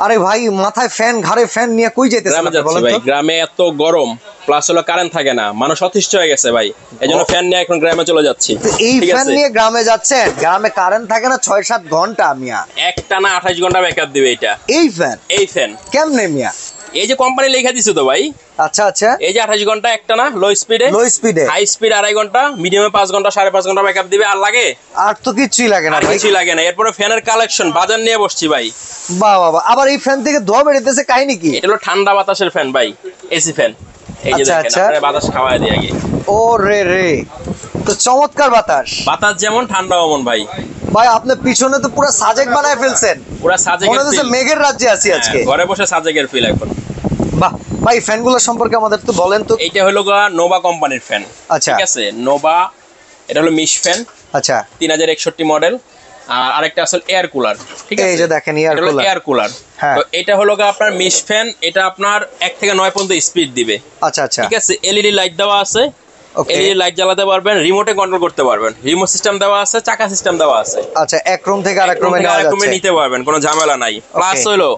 আরে ভাই মাথায় ফ্যান ঘাড়ে ফ্যান নিয়ে কই যাইতেছেন গ্রামে যাচ্ছি ভাই, গ্রামে এত গরম প্লাস হলো কারেন্ট থাকে না, মানুষ অতিষ্ঠ হয়ে গেছে ভাই, এইজন্য ফ্যান নিয়ে এখন গ্রামে চলে যাচ্ছি। এই ফ্যান নিয়ে গ্রামে যাচ্ছেন? গ্রামে কারেন্ট থাকে না 6-7 ঘন্টা মিয়া, একটানা 28 ঘন্টা ব্যাকআপ দিবে এটা। এই ফ্যান কেমনে মিয়া? এই যে কোম্পানি লেখা দিছে তো ভাই। আচ্ছা আচ্ছা, এই যে 28 ঘন্টা একটানা লো স্পিডে, হাই স্পিড 2.5 ঘন্টা, মিডিয়ামে 5 ঘন্টা 5.5 ঘন্টা ব্যাকআপ দিবে। আর লাগে? আর তো কিছুই লাগে না ভাই, কিছুই লাগে না। এরপরে ফ্যানের কালেকশন বাজার নিয়ে বসছি ভাই। বাহ বাহ, আবার এই ফ্যান থেকে ধোয়া বেরোতেছে, কাহিনী কি? এটা হলো ঠান্ডা বাতাসের ফ্যান ভাই, এসি ফ্যান। এই যে দেখেন, আপনারা বাতাস খাওয়ায় দিয়ে আগে। ও রে রে, তো চমৎকার বাতাস, বাতাস যেমন ঠান্ডা অমন ভাই। ভাই আপনার পিছনে তো পুরো সাজেক বানায় ফেলছেন, পুরো সাজেকের মনে হচ্ছে মেঘের রাজ্যে আছি আজকে। ঘরে বসে সাজেকের ফিল এখন। বাহ ভাই, ফ্যানগুলো সম্পর্কে আমাদের তো বলেন তো। এইটা হলো নোভা কোম্পানির ফ্যান। আচ্ছা ঠিক আছে, নোভা, এটা হলো মিশ ফ্যান। আচ্ছা, 3061 মডেল। আর আরেকটা আসলে এয়ার কুলার। ঠিক আছে, এই যে দেখেন এয়ার কুলার। তো এটা হলো আপনার মিশ ফ্যান, এটা আপনার 1 থেকে 9 পর্যন্ত স্পিড দিবে। আচ্ছা আচ্ছা, ঠিক আছে, এলইডি লাইট দেওয়া আছে, এলইডি লাইট জ্বালাতে পারবেন, রিমোটে কন্ট্রোল করতে পারবেন, রিমোট সিস্টেম দেওয়া আছে, চাকা সিস্টেম দেওয়া আছে। আচ্ছা, এক রুম থেকে আরেক রুমে নিতে পারবেন, কোনো ঝামেলা নাই। প্লাস হলো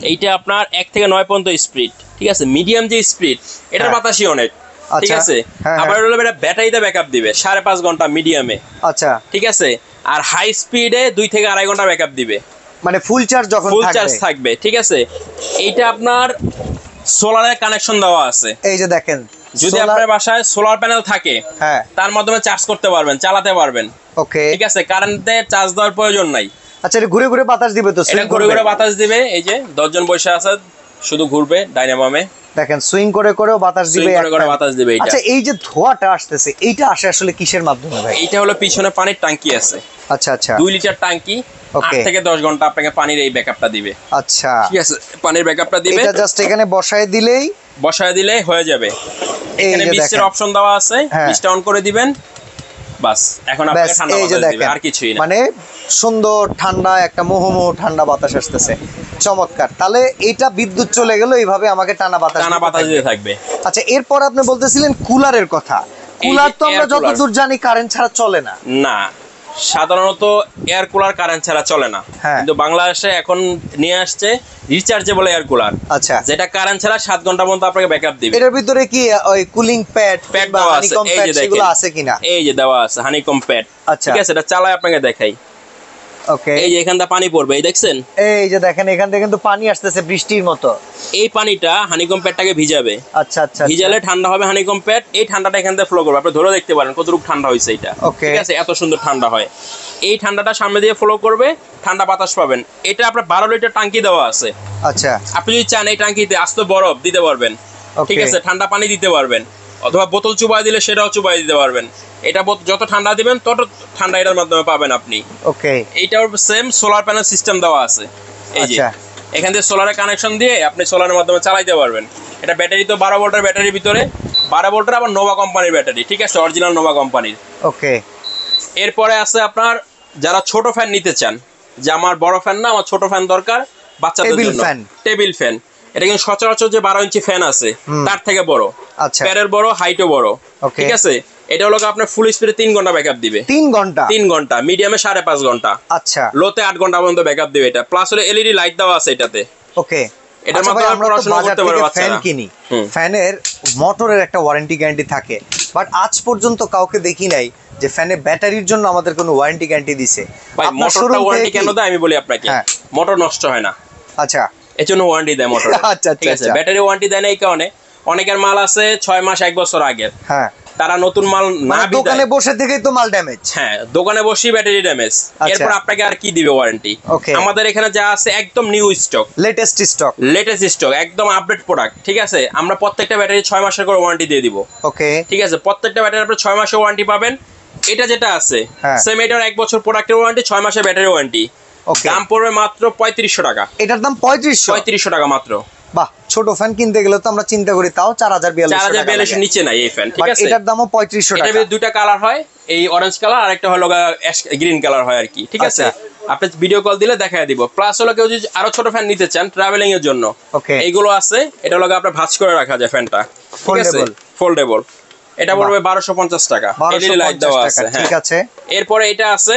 এইটা আপনার 1 থেকে 9 পর্যন্ত স্পিড। ঠিক আছে, মিডিয়াম যে স্পিড, এটার বাতাসই অনেক। ঠিক আছে, আবার হলো এটা ব্যাটারিতে ব্যাকআপ দিবে 5.5 ঘন্টা মিডিয়ামে। আচ্ছা, ঠিক আছে, আর হাই স্পিডে 2 থেকে 2.5 ঘন্টা ব্যাকআপ দিবে, মানে ফুল চার্জ যখন ফুল চার্জ থাকবে। ঠিক আছে, এইটা আপনার সোলারের কানেকশন দেওয়া আছে। এই যে দেখেন, যদি আপনার বাসায় সোলার প্যানেল থাকে, তার মাধ্যমে চার্জ করতে পারবেন, চালাতে পারবেন। ওকে, ঠিক আছে, কারেন্টে চার্জ দেওয়ার প্রয়োজন নাই। আচ্ছা, এটা ঘুরে ঘুরে বাতাস দিবে তো? এটা ঘুরে ঘুরে বাতাস দিবে। এই যে 10 জন বসে আছে, শুধু ঘুরবে ডাইনামোমে, দেখেন সুইং করে করে বাতাস দিবে, বাতাস দিবে। আচ্ছা, এই যে ধোঁয়াটা আসতেছে, এইটা আসে আসলে কিসের মাধ্যমে ভাই? এইটা হলো পিছনে পানির ট্যাঙ্কি আছে। আচ্ছা আচ্ছা, 2 লিটার ট্যাঙ্কি, 8 থেকে 10 ঘন্টা আপনাকে পানির এই ব্যাকআপটা দিবে। আচ্ছা, ঠিক আছে, পানির ব্যাকআপটা দিবে। এটা জাস্ট এখানে বসায় দিলেই হয়ে যাবে। এখানে মিস্টের অপশন দেওয়া আছে, মিস্টটা অন করে দিবেন, বাস। এখন আপনাকে ঠান্ডা বাতাস দিবে, আর কিছুই না। মানে সুন্দর ঠান্ডা একটা মোহমোহ ঠান্ডা বাতাস আসতেছে, চমৎকার। তাহলে এটা বিদ্যুৎ চলে গেল, এইভাবে আমাকে টানা বাতাস দিয়ে থাকবে। আচ্ছা, এরপর আপনি বলতেছিলেন কুলারের কথা। কুলার তো আমরা যতদূর জানি কারেন্ট ছাড়া চলে না। না, সাধারণত এয়ার কুলার কারেন্ট ছাড়া চলে না, কিন্তু বাংলাদেশে এখন নিয়ে আসছে রিচার্জেবল এয়ার কুলার। আচ্ছা, যেটা কারেন্ট ছাড়া 7 ঘন্টা পর্যন্ত আপনাকে ব্যাকআপ দিবে। এর ভিতরে কি ওই কুলিং প্যাড বা হানিকম প্যাড সেগুলো আছে কিনা? এই যে দেওয়া আছে হানিকম প্যাড। ঠিক আছে, এটা চালায় আপনাকে দেখাই। ওকে, এই যে এখানটা পানি পড়বে, এই দেখছেন? এই যে দেখেন, এখান থেকে কিন্তু পানি আসতেছে বৃষ্টির মতো। এই পানিটা হানিকম প্যাডটাকে ভিজাবে। আচ্ছা আচ্ছা, ভিজালে ঠান্ডা হবে হানিকম প্যাড, এই ঠান্ডাটা এখান থেকে ফ্লো করবে। আপনি ধরে দেখতে পারেন কতটুকু ঠান্ডা হয়েছে এটা। ঠিক আছে, এত সুন্দর ঠান্ডা হয়। এই ঠান্ডাটা সামনে দিয়ে ফ্লো করবে, ঠান্ডা বাতাস পাবেন। এটা আপনার 12 লিটার ট্যাঙ্কি দেওয়া আছে। আচ্ছা, আপনি যদি চান এই ট্যাঙ্কিতে আস্ত বরফ দিতে পারবেন। ঠিক আছে, ঠান্ডা পানি দিতে পারবেন, অথবা বোতল চুবাই দিলে সেটাও চুবাই দিতে পারবেন। এটা যত ঠান্ডা দিবেন তত ঠান্ডা এটার মাধ্যমে পাবেন আপনি। ওকে, এইটাও সেম সোলার প্যানেল সিস্টেম দেওয়া আছে। এই যে এখান থেকে সোলারের কানেকশন দিয়ে আপনি সোলারের মাধ্যমে চালাইতে পারবেন। এটা ব্যাটারি তো 12 ভোল্টের ব্যাটারির ভিতরে, 12 ভোল্টের আবার নোভা কোম্পানির ব্যাটারি। ঠিক আছে, অরিজিনাল নোভা কোম্পানির। ওকে, এরপরে আছে আপনার যারা ছোট ফ্যান নিতে চান, যে আমার বড় ফ্যান না, আমার ছোট ফ্যান দরকার বাচ্চাদের জন্য, টেবিল ফ্যান। এটা কিন্তু সচরাচর যে 12 ইঞ্চি ফ্যান আছে তার থেকে বড়, প্যারের বড়, হাইটও বড়। ঠিক আছে, এটা হলো আপনার ফুল স্পিডে 3 ঘন্টা ব্যাকআপ দিবে। 3 ঘন্টা, মিডিয়ামে 5.5 ঘন্টা, আচ্ছা, লোতে 8 ঘন্টা পর্যন্ত ব্যাকআপ দিবে এটা। প্লাস হলো এলইডি লাইট দেওয়া আছে এটাতে। ওকে, এটার মাধ্যমে পড়াশোনা করতে পারবে বাচ্চারা। ফ্যান কিনি, ফ্যানের মোটরের একটা ওয়ারেন্টি গ্যারান্টি থাকে, বাট আজ পর্যন্ত কাউকে দেখি নাই যে ফ্যানের ব্যাটারির জন্য আমাদের কোনো ওয়ারেন্টি গ্যারান্টি দিছে। ভাই, মোটরটা ওয়ারেন্টি কেন দেয় আমি বলি আপনাকে। মোটর নষ্ট হয় না। আচ্ছা, এর জন্য ওয়ারেন্টি দেয় মোটর। আচ্ছা, ঠিক আছে, ব্যাটারি ওয়ারেন্টি দেয় না এই কারণে, অনেকের মাল আছে 6 মাস 1 বছর আগের। হ্যাঁ, তারা নতুন মাল না, দোকানে বসে থেকেই তো মাল ড্যামেজ। হ্যাঁ, দোকানে বসেই ব্যাটারি ড্যামেজ। এরপর আপনাকে আর কি দিবে ওয়ারেন্টি? আমাদের এখানে যা আছে একদম নিউ স্টক, লেটেস্ট স্টক, একদম আপডেট প্রোডাক্ট। ঠিক আছে, আমরা প্রত্যেকটা ব্যাটারি 6 মাসের করে ওয়ারেন্টি দিয়ে দিব। ওকে, ঠিক আছে, প্রত্যেকটা ব্যাটারি আপনি 6 মাসের ওয়ারেন্টি পাবেন। এটা যেটা আছে সেম, এটার 1 বছর প্রোডাক্টের ওয়ারেন্টি, 6 মাসের ব্যাটারি ওয়ারেন্টি। দাম পড়বে মাত্র 3500 টাকা। এটার দাম 3500 টাকা মাত্র। বাহ, ছোট ফ্যান কিনতে গেলে তো আমরা চিন্তা করি তাও 4042 নিচে নাই এই ফ্যান। ঠিক আছে, এটার দামও 3500 টাকা। এটার দুইটা কালার হয়, এই অরেঞ্জ কালার আর একটা হলো গ্রিন কালার হয় আর কি। ঠিক আছে, আপনি ভিডিও কল দিলে দেখায় দিব। প্লাস হলো কেউ যদি আরো ছোট ফ্যান নিতে চান ট্রাভেলিং এর জন্য, এইগুলো আছে। এটা হলো আপনার ভাঁজ করে রাখা যায় ফ্যানটা। ঠিক আছে, ফোল্ডেবল। এটা পড়বে 1250 টাকা, এলইডি লাইট দেওয়া আছে। ঠিক আছে, এরপরে এটা আছে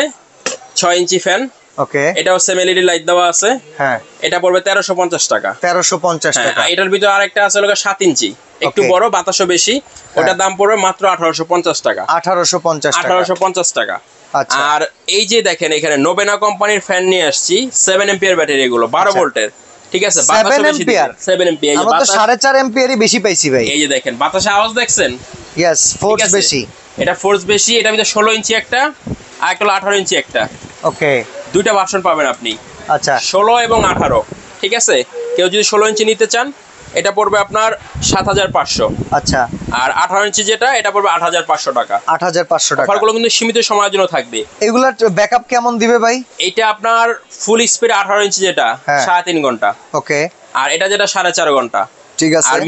6 ইঞ্চি ফ্যান। ওকে, এটাও সেম এলইডি লাইট দেওয়া আছে। হ্যাঁ, এটা পড়বে 1350 টাকা। 1350 টাকা। এটার ভিতরে আরেকটা আছে হলো 7 ইঞ্চি, একটু বড়, বাতাসও বেশি, ওটার দাম পড়বে মাত্র 1850 টাকা। 1850 টাকা। আচ্ছা, আর এই যে দেখেন এখানে নোবেনা কোম্পানির ফ্যান নিয়ে আসছি, 7 এম্পিয়ার ব্যাটারি, এগুলো 12 ভোল্টের, ঠিক আছে? 7 এম্পিয়ার, 7 এম্পিয়ার, আমরা তো 4.5 এম্পিয়ারই বেশি পাইছি ভাই। এই যে দেখেন বাতাসে আওয়াজ দেখছেন? ইয়েস, ফোর্স বেশি। এটা ফোর্স বেশি, এটা ভিতরে 16 ইঞ্চি একটা, আর একটা 18 ইঞ্চি একটা। ওকে, দুইটা ভার্সন পাবেন আপনি। আচ্ছা, 16 এবং 18, ঠিক আছে? কেউ যদি 16 ইঞ্চি নিতে চান, এটা পড়বে আপনার 7500। আচ্ছা, আর 18 ইঞ্চি যেটা, এটা পড়বে 8500 টাকা। 8500 টাকা। অফারগুলো কিন্তু সীমিত সময়ের জন্য থাকবে। এগুলার ব্যাকআপ কেমন দিবে ভাই? এটা আপনার ফুল স্পিড 18 ইঞ্চি যেটা 3.5 ঘন্টা। ওকে, আর এটা যেটা 4.5 ঘন্টা। ঠিক আছে। আর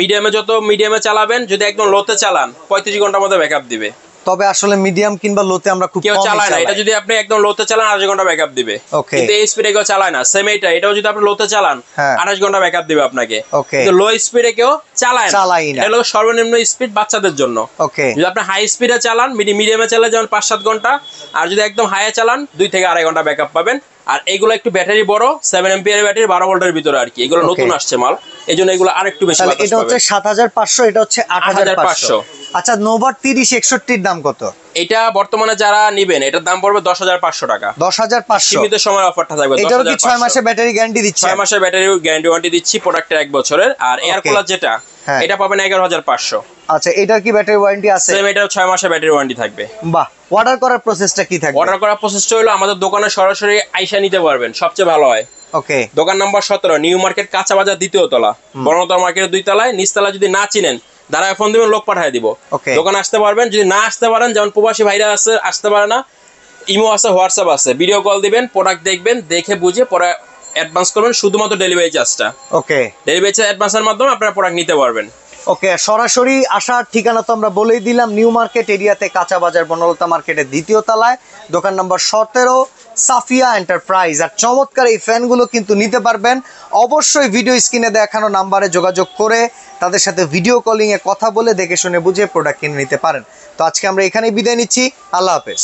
মিডিয়ামে চালাবেন, যদি একদম লোতে চালান 35 ঘন্টার মধ্যে ব্যাকআপ দিবে। তবে আসলে মিডিয়াম কিংবা লোতে আমরা খুব কেউ কম চালায় না। এটা যদি আপনি একদম লোতে চালান 28 ঘন্টা ব্যাকআপ দিবে। ওকে, কিন্তু এই স্পিডে কেউ চালায় না। সেম এটাও যদি আপনি লোতে চালান 28 ঘন্টা ব্যাকআপ দিবে আপনাকে। ওকে, কিন্তু লো স্পিডে কেউ চালায় না। এটা হলো সর্বনিম্ন স্পিড বাচ্চাদের জন্য। ওকে, যদি আপনি হাই স্পিডে চালান, মিডিয়ামে চালান যেমন 5-7 ঘন্টা, আর যদি একদম হাইয়ে চালান 2 থেকে 2.5 ঘন্টা ব্যাকআপ পাবেন। আর এগুলো একটু ব্যাটারি বড়, 7 এম্পিয়ার ব্যাটারি, 12 ভোল্টের ভিতরে আর কি। এগুলো নতুন আসছে মাল, এইজন্য এগুলো আরেকটু বেশি বাতাস পাবে। এটা হচ্ছে 7500, এটা হচ্ছে 8500। আচ্ছা, নোভা 3061 এর দাম কত? এটা বর্তমানে যারা নেবেন, এটার দাম পড়বে 10500 টাকা। 10500, সীমিত সময় অফারটা থাকবে। এটার কি 6 মাসের ব্যাটারি গ্যারান্টি দিচ্ছে? 6 মাসের ব্যাটারি গ্যারান্টি ওয়ারেন্টি দিচ্ছি, প্রোডাক্টের 1 বছরের। আর এয়ার কুলার যেটা, এটা পাবেন 11500। আচ্ছা, এটার কি ব্যাটারি ওয়ারেন্টি আছে? সেম, এটাও 6 মাসের ব্যাটারি ওয়ারেন্টি থাকবে। বাহ। অর্ডার করার প্রসেসটা কি থাকবে? অর্ডার করার প্রসেসটা হলো আমাদের দোকানে সরাসরি আইসা নিতে পারবেন, সবচেয়ে ভালো হয়। ওকে, দোকান নাম্বার 17, নিউ মার্কেট, কাঁচা বাজার, 2য় তলা, বর্ণতলা মার্কেটের 2 তলায়। নিচতলা যদি না চিনেন, দাঁড়ায় ফোন দিবেন, লোক পাঠিয়ে দিব। দোকানে আসতে পারবেন। যদি না আসতে পারেন, যেমন প্রবাসী ভাইরা আছে, আসতে পারে না, ইমো আছে, হোয়াটসঅ্যাপ আছে, ভিডিও কল দিবেন, প্রোডাক্ট দেখবেন, দেখে বুঝে পরে অ্যাডভান্স করবেন, শুধুমাত্র ডেলিভারি চার্জটা। ওকে, ডেলিভারি চার্জ অ্যাডভান্সের মাধ্যমে আপনারা প্রোডাক্ট নিতে পারবেন। ওকে, সরাসরি আসার ঠিকানা তো আমরা বলেই দিলাম, নিউ মার্কেট এরিয়াতে, কাঁচা বাজার, বনলতা মার্কেটের 2য় তলায়, দোকান নম্বর 17, সাফিয়া এন্টারপ্রাইজ। আর চমৎকার এই ফ্যানগুলো কিন্তু নিতে পারবেন অবশ্যই ভিডিও স্ক্রিনে দেখানো নাম্বারে যোগাযোগ করে তাদের সাথে ভিডিও কলিং এ কথা বলে দেখে শুনে বুঝে প্রোডাক্ট কিনে নিতে পারেন। তো আজকে আমরা এখানেই বিদায় নিচ্ছি, আল্লাহ হাফেজ।